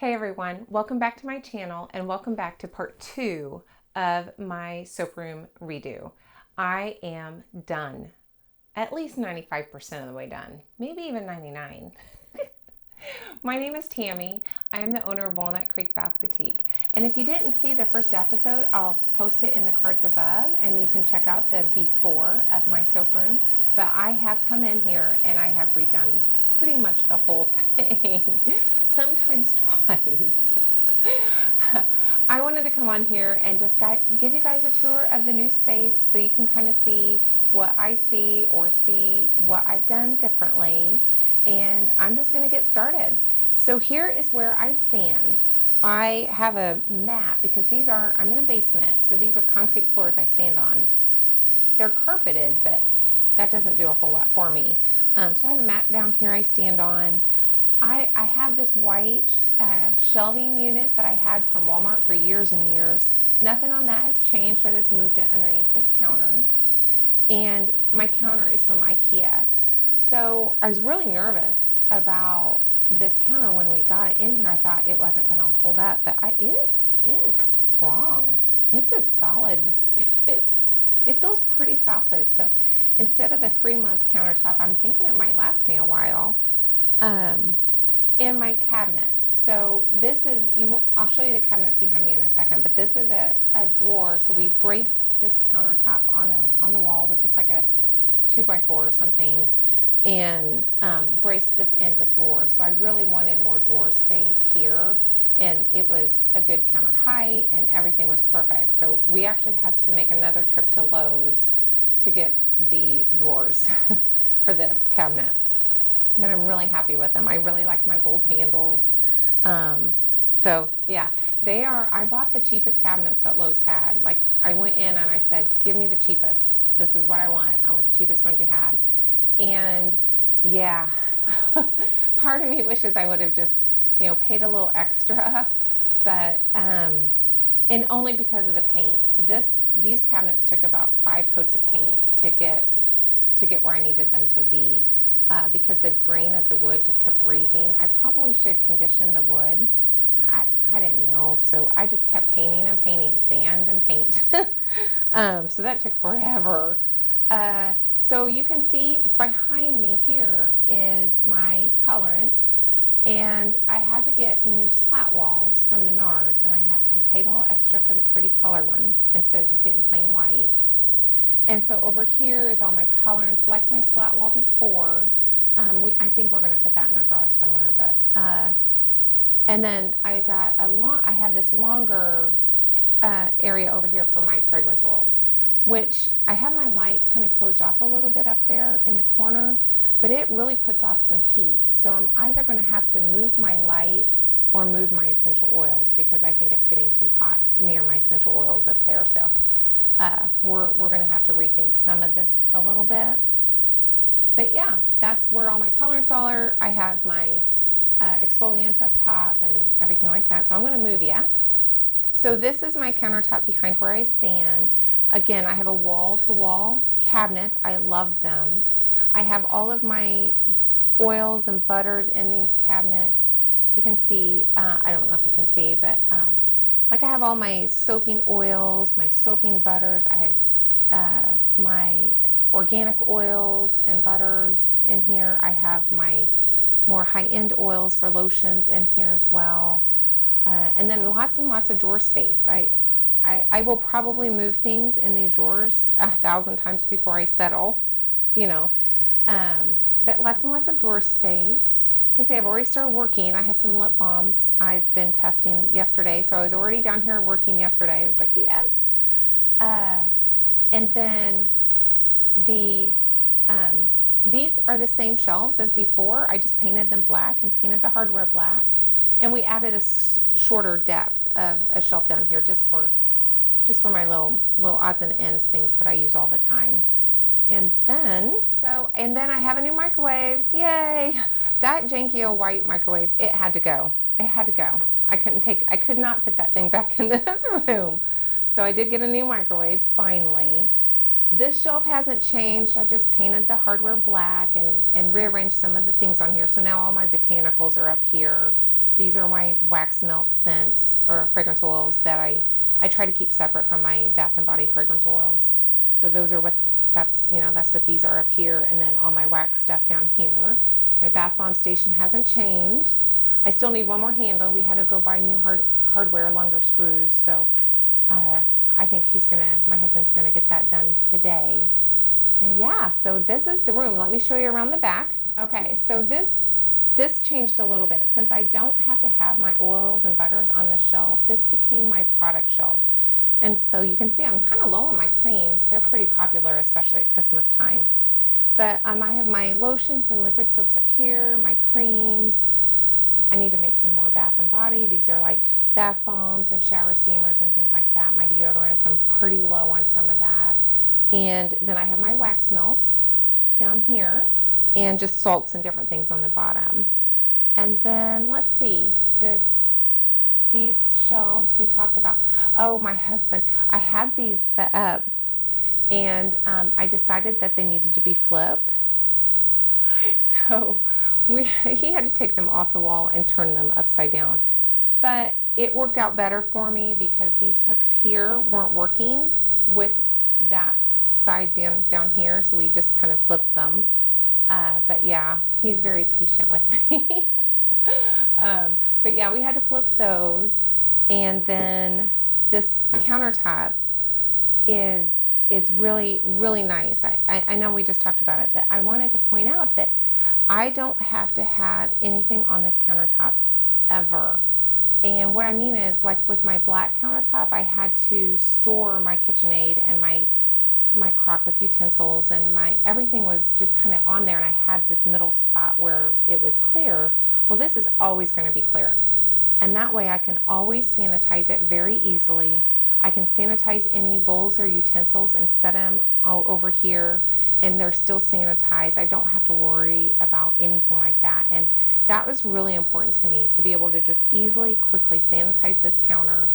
Hey everyone, welcome back to my channel and welcome back to part 2 of my soap room redo. I am done, at least 95% of the way done, maybe even 99. My name is Tammy. I am the owner of Walnut Creek Bath Boutique. And if you didn't see the first episode, I'll post it in the cards above and you can check out the before of my soap room. But I have come in here and I have redone pretty much the whole thing, sometimes twice. I wanted to come on here and just give you guys a tour of the new space so you can kind of see what I see or see what I've done differently. And I'm just going to get started. So here is where I stand. I have a mat because I'm in a basement, so these are concrete floors I stand on. They're carpeted, but that doesn't do a whole lot for me. So I have a mat down here I stand on. I have this white shelving unit that I had from Walmart for years and years. Nothing on that has changed. I just moved it underneath this counter. And my counter is from IKEA. So I was really nervous about this counter when we got it in here. I thought it wasn't going to hold up, but it is strong. It's a solid, it feels pretty solid. So instead of a 3-month countertop, I'm thinking it might last me a while. And my cabinets. So this is, I'll show you the cabinets behind me in a second, but this is a drawer. So we braced this countertop on the wall with just like a 2x4 or something, and braced this in with drawers. So I really wanted more drawer space here, and it was a good counter height and everything was perfect. So we actually had to make another trip to Lowe's to get the drawers for this cabinet. But I'm really happy with them. I really like my gold handles. So yeah, I bought the cheapest cabinets that Lowe's had. Like, I went in and I said, give me the cheapest. This is what I want. I want the cheapest ones you had. And yeah, part of me wishes I would have just, paid a little extra, but, and only because of the paint. These cabinets took about 5 coats of paint to get where I needed them to be. Because the grain of the wood just kept raising. I probably should have conditioned the wood. I didn't know, so I just kept painting and painting, sand and paint. So that took forever. So you can see behind me here is my colorants, and I had to get new slat walls from Menards, and I paid a little extra for the pretty color one instead of just getting plain white. And so over here is all my colorants, like my slat wall before. I think we're going to put that in our garage somewhere, but, and then I have this longer, area over here for my fragrance oils, which I have my light kind of closed off a little bit up there in the corner, but it really puts off some heat. So I'm either going to have to move my light or move my essential oils because I think it's getting too hot near my essential oils up there. So, we're going to have to rethink some of this a little bit. But yeah, that's where all my colorants are. I have my exfoliants up top and everything like that. So I'm going to move, yeah. So this is my countertop behind where I stand. Again, I have a wall-to-wall cabinets. I love them. I have all of my oils and butters in these cabinets. You can see, I don't know if you can see, but like I have all my soaping oils, my soaping butters. I have my organic oils and butters in here. I have my more high-end oils for lotions in here as well. And then lots and lots of drawer space. I will probably move things in these drawers 1,000 times before I settle, but lots and lots of drawer space. You can see I've already started working. I have some lip balms I've been testing yesterday. So I was already down here working yesterday. I was like, yes. And then these are the same shelves as before. I just painted them black and painted the hardware black. And we added a shorter depth of a shelf down here just for my little odds and ends things that I use all the time. And then I have a new microwave. Yay! That janky old white microwave, it had to go. It had to go. I could not put that thing back in this room. So I did get a new microwave finally. This shelf hasn't changed. I just painted the hardware black and rearranged some of the things on here. So now all my botanicals are up here. These are my wax melt scents or fragrance oils that I try to keep separate from my Bath and Body fragrance oils. So those are that's what these are up here, and then all my wax stuff down here. My bath bomb station hasn't changed. I still need one more handle. We had to go buy new hardware, longer screws. So I think my husband's gonna get that done today. And yeah, so this is the room. Let me show you around the back. Okay, so this changed a little bit. Since I don't have to have my oils and butters on the shelf, this became my product shelf. And so you can see I'm kind of low on my creams. They're pretty popular, especially at Christmas time. But I have my lotions and liquid soaps up here, my creams. I need to make some more Bath and Body. These are like bath bombs and shower steamers and things like that. My deodorants, I'm pretty low on some of that. And then I have my wax melts down here and just salts and different things on the bottom. And then let's see, these shelves we talked about. Oh, my husband, I had these set up and I decided that they needed to be flipped. So he had to take them off the wall and turn them upside down. But it worked out better for me because these hooks here weren't working with that side band down here. So we just kind of flipped them. But yeah, he's very patient with me. But yeah, we had to flip those. And then this countertop is really, really nice. I know we just talked about it, but I wanted to point out that I don't have to have anything on this countertop ever. And what I mean is, like with my black countertop, I had to store my KitchenAid and my crock with utensils, and everything was just kind of on there, and I had this middle spot where it was clear. Well, this is always going to be clear. And that way I can always sanitize it very easily. I can sanitize any bowls or utensils and set them all over here, and they're still sanitized. I don't have to worry about anything like that. And that was really important to me, to be able to just easily, quickly sanitize this counter,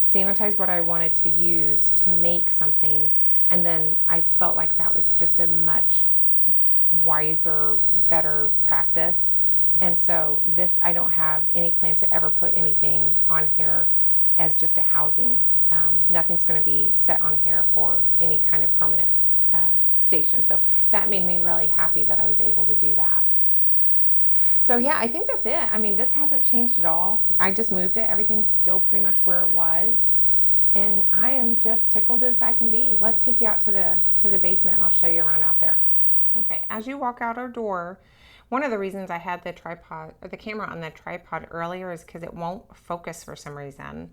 sanitize what I wanted to use to make something. And then I felt like that was just a much wiser, better practice. And so I don't have any plans to ever put anything on here as just a housing. Nothing's going to be set on here for any kind of permanent station. So that made me really happy that I was able to do that. So yeah, I think that's it. I mean, this hasn't changed at all. I just moved it. Everything's still pretty much where it was. And I am just tickled as I can be. Let's take you out to the basement and I'll show you around out there. Okay, as you walk out our door, one of the reasons I had the camera on the tripod earlier is because it won't focus for some reason.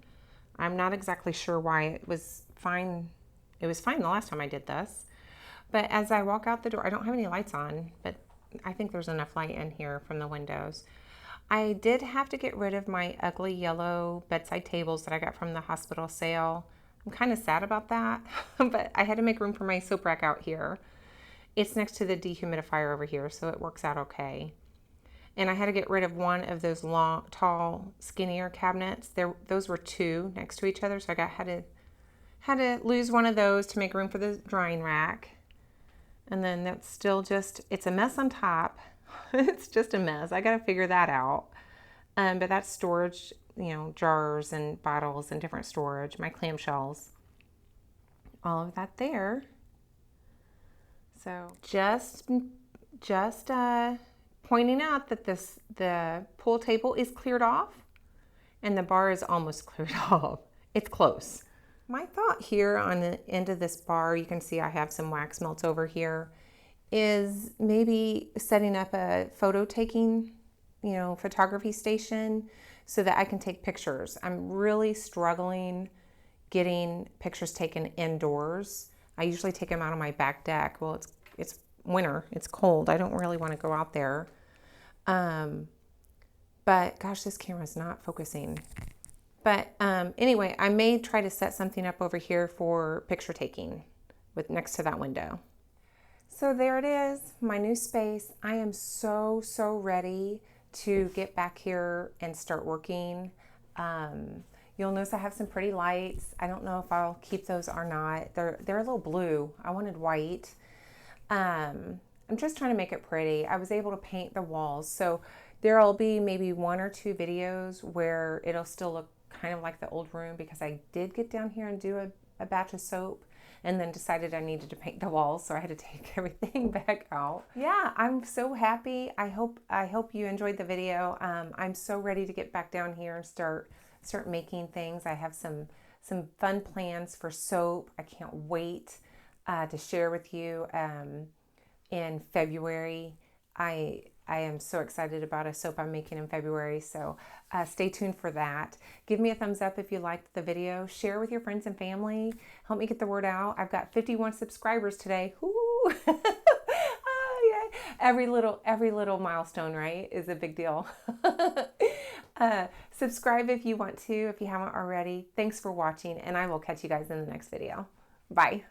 I'm not exactly sure why. It was fine. It was fine the last time I did this. But as I walk out the door, I don't have any lights on, but I think there's enough light in here from the windows. I did have to get rid of my ugly yellow bedside tables that I got from the hospital sale. I'm kind of sad about that, but I had to make room for my soap rack out here. It's next to the dehumidifier over here, so it works out okay. And I had to get rid of one of those long, tall, skinnier cabinets. Those were two next to each other, so I had to lose one of those to make room for the drying rack. And then that's still it's a mess on top. It's just a mess. I got to figure that out. But that's storage, jars and bottles and different storage, my clamshells, all of that there. So just pointing out that the pool table is cleared off and the bar is almost cleared off. It's close. My thought here on the end of this bar, you can see I have some wax melts over here, is maybe setting up a photo taking, photography station so that I can take pictures. I'm really struggling getting pictures taken indoors. I usually take them out on my back deck. Well, it's winter, it's cold. I don't really want to go out there. But gosh, this camera's not focusing. But anyway, I may try to set something up over here for picture taking next to that window. So there it is, my new space. I am so ready to get back here and start working. You'll notice I have some pretty lights. I don't know if I'll keep those or not. They're a little blue. I wanted white. I'm just trying to make it pretty. I was able to paint the walls. So There'll be maybe 1 or 2 videos where it'll still look kind of like the old room because I did get down here and do a batch of soap and then decided I needed to paint the walls, so I had to take everything back out. Yeah, I'm so happy. I hope you enjoyed the video. I'm so ready to get back down here and start making things. I have some fun plans for soap. I can't wait to share with you in February. I am so excited about a soap I'm making in February, so stay tuned for that. Give me a thumbs up if you liked the video. Share with your friends and family. Help me get the word out. I've got 51 subscribers today. Woo! Oh, yeah. Every little milestone, right, is a big deal. Subscribe if you want to, if you haven't already. Thanks for watching, and I will catch you guys in the next video. Bye.